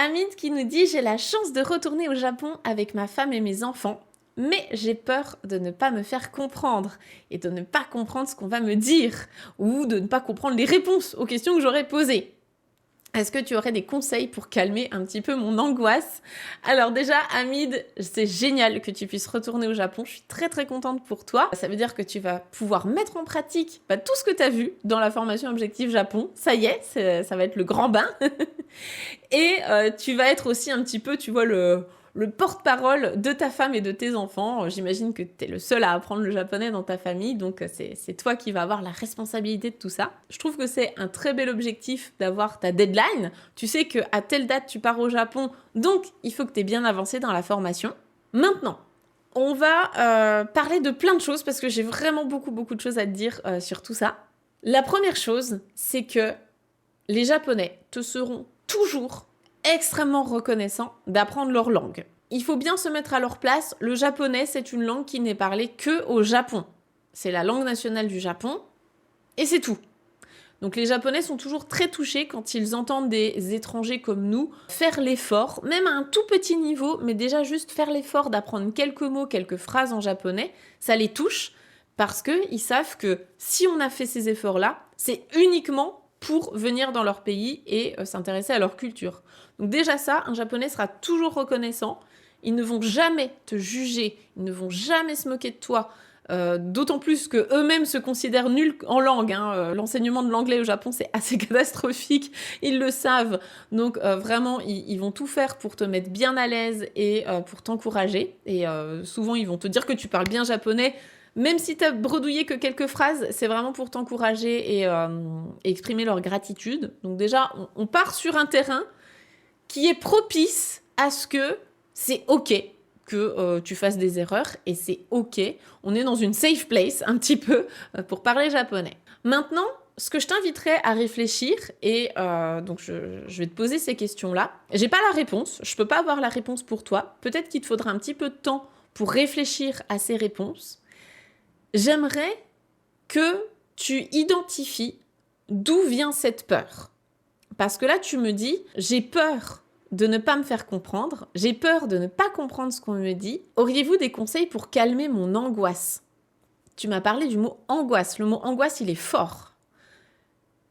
Hamid qui nous dit « J'ai la chance de retourner au Japon avec ma femme et mes enfants, mais j'ai peur de ne pas me faire comprendre et de ne pas comprendre ce qu'on va me dire ou de ne pas comprendre les réponses aux questions que j'aurais posées. Est-ce que tu aurais des conseils pour calmer un petit peu mon angoisse ?» Alors déjà, Hamid, c'est génial que tu puisses retourner au Japon. Je suis très très contente pour toi. Ça veut dire que tu vas pouvoir mettre en pratique tout ce que tu as vu dans la formation Objectif Japon. Ça y est, ça va être le grand bain. Et tu vas être aussi un petit peu, tu vois, le porte-parole de ta femme et de tes enfants. J'imagine que tu es le seul à apprendre le japonais dans ta famille, donc c'est toi qui vas avoir la responsabilité de tout ça. Je trouve que c'est un très bel objectif d'avoir ta deadline. Tu sais qu'à telle date, tu pars au Japon, donc il faut que tu aies bien avancé dans la formation. Maintenant, on va parler de plein de choses, parce que j'ai vraiment beaucoup de choses à te dire sur tout ça. La première chose, c'est que les Japonais te seront toujours extrêmement reconnaissants d'apprendre leur langue. Il faut bien se mettre à leur place. Le japonais, c'est une langue qui n'est parlée que au Japon. C'est la langue nationale du Japon et c'est tout. Donc les Japonais sont toujours très touchés quand ils entendent des étrangers comme nous faire l'effort, même à un tout petit niveau, mais déjà juste faire l'effort d'apprendre quelques mots, quelques phrases en japonais, ça les touche parce qu'ils savent que si on a fait ces efforts-là, c'est uniquement pour venir dans leur pays et s'intéresser à leur culture. Donc déjà ça, un japonais sera toujours reconnaissant. Ils ne vont jamais te juger, ils ne vont jamais se moquer de toi. D'autant plus qu'eux-mêmes se considèrent nuls en langue. L'enseignement de l'anglais au Japon, c'est assez catastrophique. Ils le savent. Donc vraiment, ils vont tout faire pour te mettre bien à l'aise et pour t'encourager. Et souvent, ils vont te dire que tu parles bien japonais. Même si tu as bredouillé que quelques phrases, c'est vraiment pour t'encourager et exprimer leur gratitude. Donc déjà, on part sur un terrain qui est propice à ce que c'est OK que tu fasses des erreurs et c'est OK. On est dans une safe place un petit peu pour parler japonais. Maintenant, ce que je t'inviterais à réfléchir, et donc je vais te poser ces questions-là. J'ai pas la réponse, je peux pas avoir la réponse pour toi. Peut-être qu'il te faudra un petit peu de temps pour réfléchir à ces réponses. J'aimerais que tu identifies d'où vient cette peur. Parce que là, tu me dis, j'ai peur de ne pas me faire comprendre, j'ai peur de ne pas comprendre ce qu'on me dit. Auriez-vous des conseils pour calmer mon angoisse ? Tu m'as parlé du mot angoisse. Le mot angoisse, il est fort.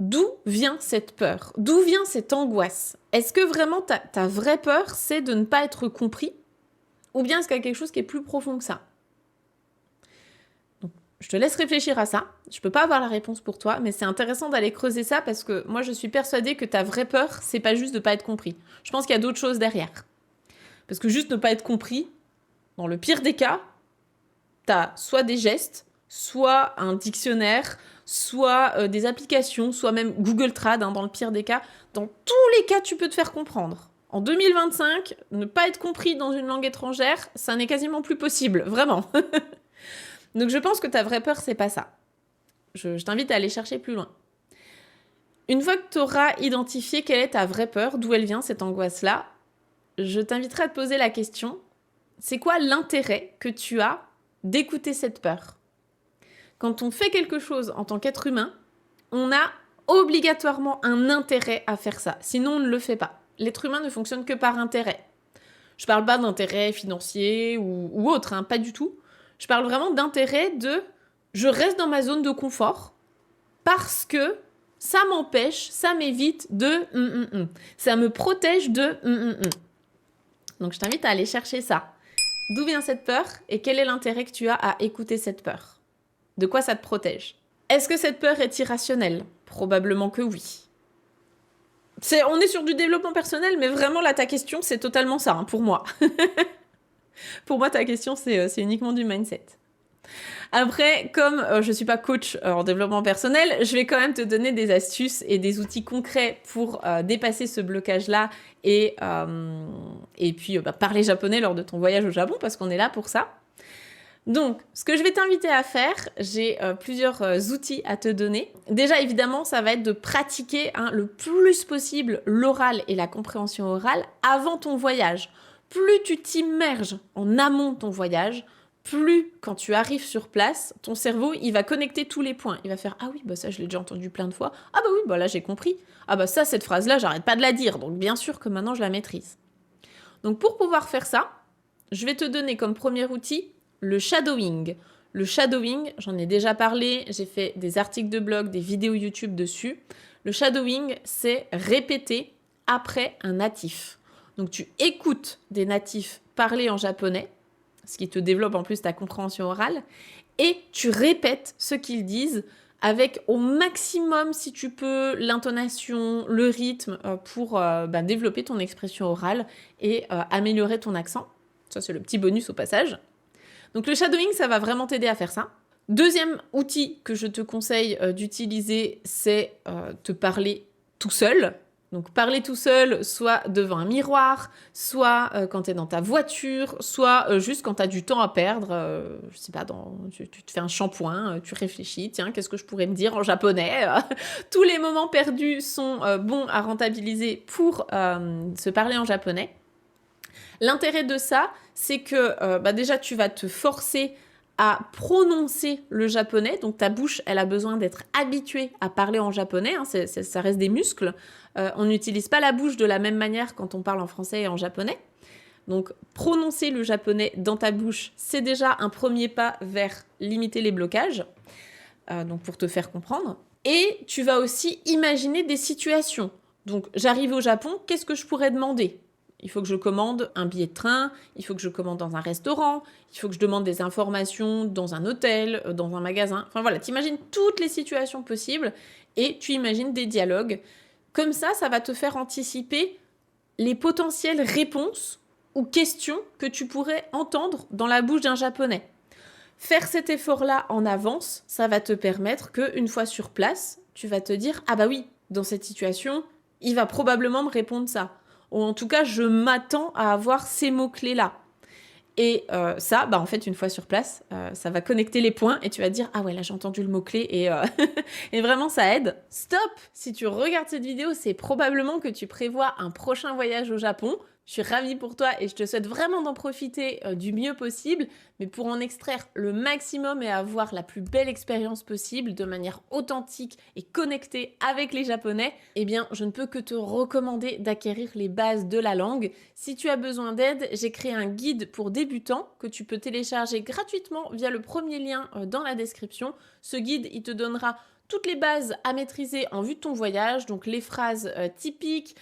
D'où vient cette peur ? D'où vient cette angoisse ? Est-ce que vraiment ta vraie peur, c'est de ne pas être compris ? Ou bien est-ce qu'il y a quelque chose qui est plus profond que ça ? Je te laisse réfléchir à ça. Je peux pas avoir la réponse pour toi, mais c'est intéressant d'aller creuser ça parce que moi, je suis persuadée que ta vraie peur, c'est pas juste de pas être compris. Je pense qu'il y a d'autres choses derrière. Parce que juste ne pas être compris, dans le pire des cas, t'as soit des gestes, soit un dictionnaire, soit des applications, soit même Google Trad, dans le pire des cas. Dans tous les cas, tu peux te faire comprendre. En 2025, ne pas être compris dans une langue étrangère, ça n'est quasiment plus possible, vraiment. Donc je pense que ta vraie peur, c'est pas ça. Je t'invite à aller chercher plus loin. Une fois que tu auras identifié quelle est ta vraie peur, d'où elle vient cette angoisse-là, je t'inviterai à te poser la question, c'est quoi l'intérêt que tu as d'écouter cette peur ? Quand on fait quelque chose en tant qu'être humain, on a obligatoirement un intérêt à faire ça, sinon on ne le fait pas. L'être humain ne fonctionne que par intérêt. Je parle pas d'intérêt financier ou autre, pas du tout. Je parle vraiment d'intérêt de je reste dans ma zone de confort parce que ça m'empêche, ça m'évite de ça me protège de Donc je t'invite à aller chercher ça. D'où vient cette peur et quel est l'intérêt que tu as à écouter cette peur ? De quoi ça te protège ? Est-ce que cette peur est irrationnelle ? Probablement que oui. On est sur du développement personnel, mais vraiment là ta question c'est totalement ça pour moi. Pour moi, ta question, c'est uniquement du mindset. Après, comme je ne suis pas coach en développement personnel, je vais quand même te donner des astuces et des outils concrets pour dépasser ce blocage-là et puis parler japonais lors de ton voyage au Japon, parce qu'on est là pour ça. Donc, ce que je vais t'inviter à faire, j'ai plusieurs outils à te donner. Déjà, évidemment, ça va être de pratiquer le plus possible l'oral et la compréhension orale avant ton voyage. Plus tu t'immerges en amont de ton voyage, plus quand tu arrives sur place, ton cerveau, il va connecter tous les points. Il va faire « Ah oui, bah ça, je l'ai déjà entendu plein de fois. Ah bah oui, bah là, j'ai compris. Ah bah ça, cette phrase-là, j'arrête pas de la dire. Donc bien sûr que maintenant, je la maîtrise. » Donc pour pouvoir faire ça, je vais te donner comme premier outil le shadowing. Le shadowing, j'en ai déjà parlé, j'ai fait des articles de blog, des vidéos YouTube dessus. Le shadowing, c'est répéter après un natif. Donc tu écoutes des natifs parler en japonais, ce qui te développe en plus ta compréhension orale, et tu répètes ce qu'ils disent avec au maximum, si tu peux, l'intonation, le rythme pour développer ton expression orale et améliorer ton accent. Ça, c'est le petit bonus au passage. Donc le shadowing, ça va vraiment t'aider à faire ça. Deuxième outil que je te conseille d'utiliser, c'est te parler tout seul. Donc parler tout seul, soit devant un miroir, soit quand tu es dans ta voiture, soit juste quand tu as du temps à perdre. Je sais pas, tu te fais un shampoing, tu réfléchis, tiens, qu'est-ce que je pourrais me dire en japonais. Tous les moments perdus sont bons à rentabiliser pour se parler en japonais. L'intérêt de ça, c'est que déjà, tu vas te forcer à prononcer le japonais. Donc, ta bouche, elle a besoin d'être habituée à parler en japonais. Hein, ça reste des muscles. On n'utilise pas la bouche de la même manière quand on parle en français et en japonais. Donc, prononcer le japonais dans ta bouche, c'est déjà un premier pas vers limiter les blocages, donc pour te faire comprendre. Et tu vas aussi imaginer des situations. Donc, j'arrive au Japon, qu'est-ce que je pourrais demander ? Il faut que je commande un billet de train, il faut que je commande dans un restaurant, il faut que je demande des informations dans un hôtel, dans un magasin. Enfin voilà, tu imagines toutes les situations possibles et tu imagines des dialogues. Comme ça va te faire anticiper les potentielles réponses ou questions que tu pourrais entendre dans la bouche d'un japonais. Faire cet effort-là en avance, ça va te permettre qu'une fois sur place, tu vas te dire « Ah bah oui, dans cette situation, il va probablement me répondre ça. » Ou en tout cas, je m'attends à avoir ces mots-clés-là. Et en fait, une fois sur place, ça va connecter les points et tu vas te dire « Ah ouais, là, j'ai entendu le mot-clé et, et vraiment, ça aide. » Stop! Si tu regardes cette vidéo, c'est probablement que tu prévois un prochain voyage au Japon. Je suis ravie pour toi et je te souhaite vraiment d'en profiter du mieux possible, mais pour en extraire le maximum et avoir la plus belle expérience possible de manière authentique et connectée avec les Japonais, eh bien, je ne peux que te recommander d'acquérir les bases de la langue. Si tu as besoin d'aide, j'ai créé un guide pour débutants que tu peux télécharger gratuitement via le premier lien dans la description. Ce guide, il te donnera toutes les bases à maîtriser en vue de ton voyage, donc les phrases typiques,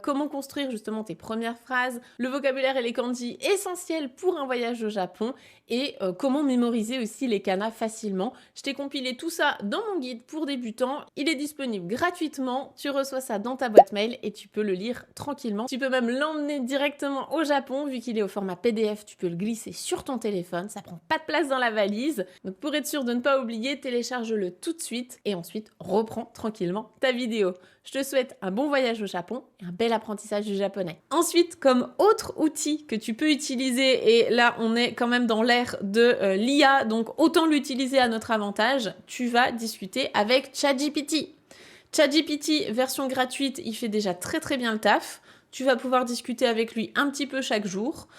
comment construire justement tes premières phrases, le vocabulaire et les kanji essentiels pour un voyage au Japon et comment mémoriser aussi les kanas facilement. Je t'ai compilé tout ça dans mon guide pour débutants. Il est disponible gratuitement, tu reçois ça dans ta boîte mail et tu peux le lire tranquillement. Tu peux même l'emmener directement au Japon vu qu'il est au format PDF, tu peux le glisser sur ton téléphone, ça prend pas de place dans la valise. Donc pour être sûr de ne pas oublier, télécharge-le tout de suite et ensuite reprends tranquillement ta vidéo. Je te souhaite un bon voyage au Japon et un bel apprentissage du japonais. Ensuite, comme autre outil que tu peux utiliser, et là on est quand même dans l'ère de l'IA, donc autant l'utiliser à notre avantage, tu vas discuter avec ChatGPT. ChatGPT, version gratuite, il fait déjà très très bien le taf. Tu vas pouvoir discuter avec lui un petit peu chaque jour.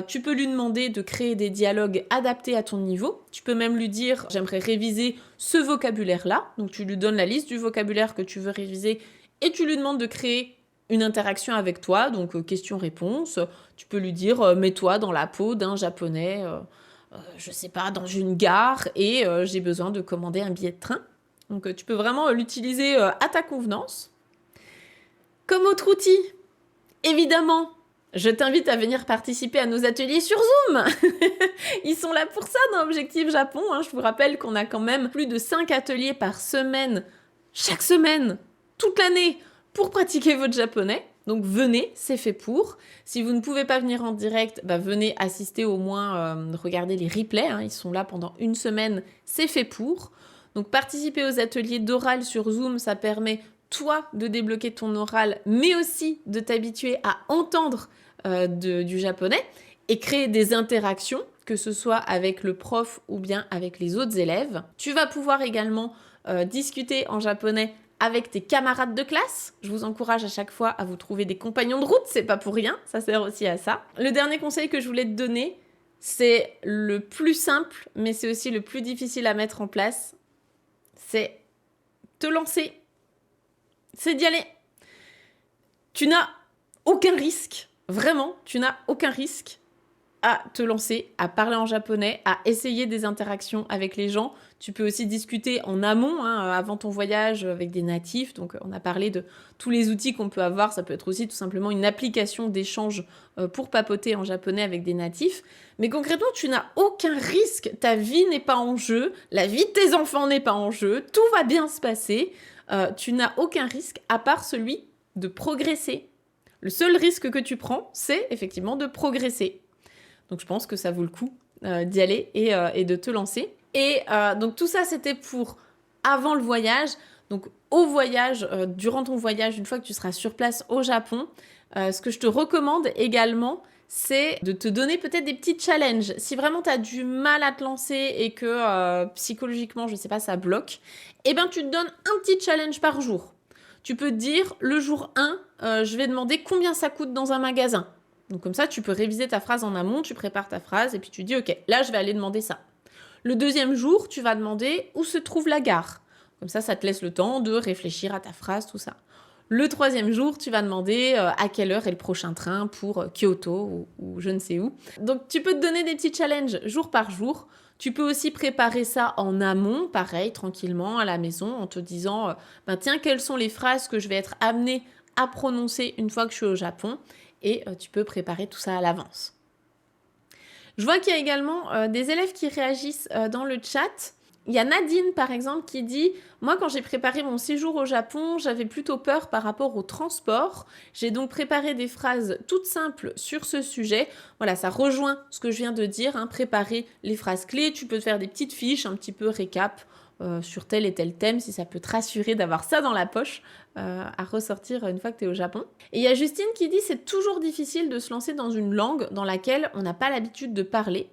Tu peux lui demander de créer des dialogues adaptés à ton niveau. Tu peux même lui dire « j'aimerais réviser ce vocabulaire-là ». Donc tu lui donnes la liste du vocabulaire que tu veux réviser et tu lui demandes de créer une interaction avec toi, donc question-réponse. Tu peux lui dire « mets-toi dans la peau d'un japonais, je sais pas, dans une gare et j'ai besoin de commander un billet de train ». Donc tu peux vraiment l'utiliser à ta convenance. Comme autre outil, évidemment, je t'invite à venir participer à nos ateliers sur Zoom. Ils sont là pour ça dans Objectif Japon. Je vous rappelle qu'on a quand même plus de 5 ateliers par semaine, chaque semaine, toute l'année, pour pratiquer votre japonais. Donc venez, c'est fait pour. Si vous ne pouvez pas venir en direct, venez assister au moins, regarder les replays. Ils sont là pendant une semaine, c'est fait pour. Donc participer aux ateliers d'oral sur Zoom, ça permet toi de débloquer ton oral, mais aussi de t'habituer à entendre du japonais et créer des interactions, que ce soit avec le prof ou bien avec les autres élèves. Tu vas pouvoir également discuter en japonais avec tes camarades de classe. Je vous encourage à chaque fois à vous trouver des compagnons de route, c'est pas pour rien, ça sert aussi à ça. Le dernier conseil que je voulais te donner, c'est le plus simple, mais c'est aussi le plus difficile à mettre en place. C'est te lancer. C'est d'y aller. Tu n'as aucun risque, vraiment, tu n'as aucun risque à te lancer, à parler en japonais, à essayer des interactions avec les gens. Tu peux aussi discuter en amont, avant ton voyage, avec des natifs. Donc, on a parlé de tous les outils qu'on peut avoir. Ça peut être aussi tout simplement une application d'échange pour papoter en japonais avec des natifs. Mais concrètement, tu n'as aucun risque. Ta vie n'est pas en jeu. La vie de tes enfants n'est pas en jeu. Tout va bien se passer. Tu n'as aucun risque à part celui de progresser. Le seul risque que tu prends, c'est effectivement de progresser. Donc je pense que ça vaut le coup d'y aller et de te lancer. Et donc tout ça, c'était pour avant le voyage. Donc au voyage, durant ton voyage, une fois que tu seras sur place au Japon, ce que je te recommande également, c'est de te donner peut-être des petits challenges. Si vraiment tu as du mal à te lancer et que psychologiquement, je ne sais pas, ça bloque, eh bien tu te donnes un petit challenge par jour. Tu peux te dire, le jour 1, je vais demander combien ça coûte dans un magasin. Donc comme ça, tu peux réviser ta phrase en amont, tu prépares ta phrase et puis tu dis « Ok, là, je vais aller demander ça ». Le deuxième jour, tu vas demander où se trouve la gare. Comme ça te laisse le temps de réfléchir à ta phrase, tout ça. Le troisième jour, tu vas demander à quelle heure est le prochain train pour Kyoto ou je ne sais où. Donc tu peux te donner des petits challenges jour par jour. Tu peux aussi préparer ça en amont, pareil, tranquillement, à la maison, en te disant tiens, quelles sont les phrases que je vais être amenée à prononcer une fois que je suis au Japon. Et tu peux préparer tout ça à l'avance. Je vois qu'il y a également des élèves qui réagissent dans le chat. Il y a Nadine, par exemple, qui dit « Moi, quand j'ai préparé mon séjour au Japon, j'avais plutôt peur par rapport au transport. J'ai donc préparé des phrases toutes simples sur ce sujet. » Voilà, ça rejoint ce que je viens de dire, préparer les phrases clés. Tu peux te faire des petites fiches, un petit peu récap sur tel et tel thème, si ça peut te rassurer d'avoir ça dans la poche à ressortir une fois que tu es au Japon. Et il y a Justine qui dit « C'est toujours difficile de se lancer dans une langue dans laquelle on n'a pas l'habitude de parler.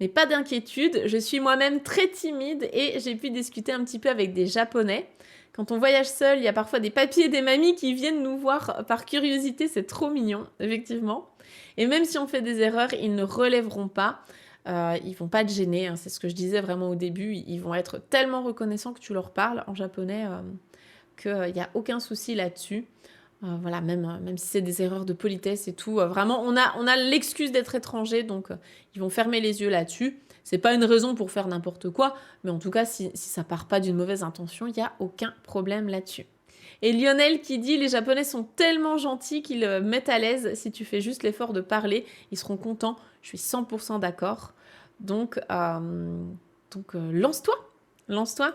Mais pas d'inquiétude, je suis moi-même très timide et j'ai pu discuter un petit peu avec des Japonais. Quand on voyage seul, il y a parfois des papis et des mamies qui viennent nous voir par curiosité, c'est trop mignon, effectivement. Et même si on fait des erreurs, ils ne relèveront pas. Ils vont pas te gêner, c'est ce que je disais vraiment au début. Ils vont être tellement reconnaissants que tu leur parles en japonais qu'il n'y a aucun souci là-dessus. Voilà, même si c'est des erreurs de politesse et tout, vraiment, on a l'excuse d'être étranger, donc ils vont fermer les yeux là-dessus. C'est pas une raison pour faire n'importe quoi, mais en tout cas, si ça part pas d'une mauvaise intention, il n'y a aucun problème là-dessus. Et Lionel qui dit « Les Japonais sont tellement gentils qu'ils mettent à l'aise si tu fais juste l'effort de parler. Ils seront contents. » Je suis 100% d'accord. Donc lance-toi. Lance-toi.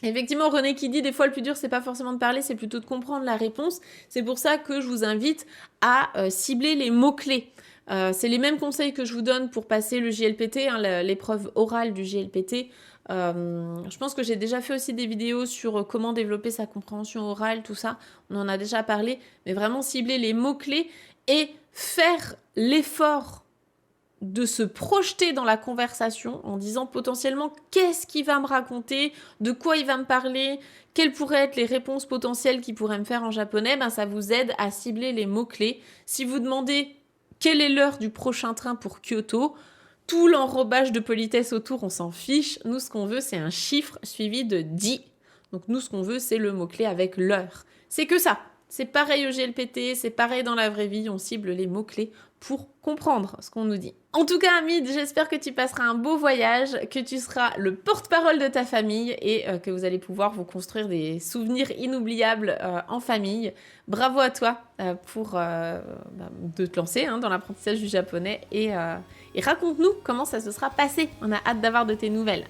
Effectivement, René qui dit « Des fois, le plus dur, c'est pas forcément de parler, c'est plutôt de comprendre la réponse. » C'est pour ça que je vous invite à cibler les mots-clés. C'est les mêmes conseils que je vous donne pour passer le JLPT, l'épreuve orale du JLPT. Je pense que j'ai déjà fait aussi des vidéos sur comment développer sa compréhension orale, tout ça. On en a déjà parlé. Mais vraiment cibler les mots-clés et faire l'effort de se projeter dans la conversation en disant potentiellement qu'est-ce qu'il va me raconter, de quoi il va me parler, quelles pourraient être les réponses potentielles qu'il pourrait me faire en japonais, ça vous aide à cibler les mots-clés. Si vous demandez quelle est l'heure du prochain train pour Kyoto, tout l'enrobage de politesse autour, on s'en fiche. Nous, ce qu'on veut, c'est un chiffre suivi de 10. Donc nous, ce qu'on veut, c'est le mot-clé avec l'heure. C'est que ça. C'est pareil au GLPT, c'est pareil dans la vraie vie, on cible les mots-clés pour comprendre ce qu'on nous dit. En tout cas, Hamid, j'espère que tu passeras un beau voyage, que tu seras le porte-parole de ta famille et que vous allez pouvoir vous construire des souvenirs inoubliables en famille. Bravo à toi pour de te lancer dans l'apprentissage du japonais et raconte-nous comment ça se sera passé. On a hâte d'avoir de tes nouvelles.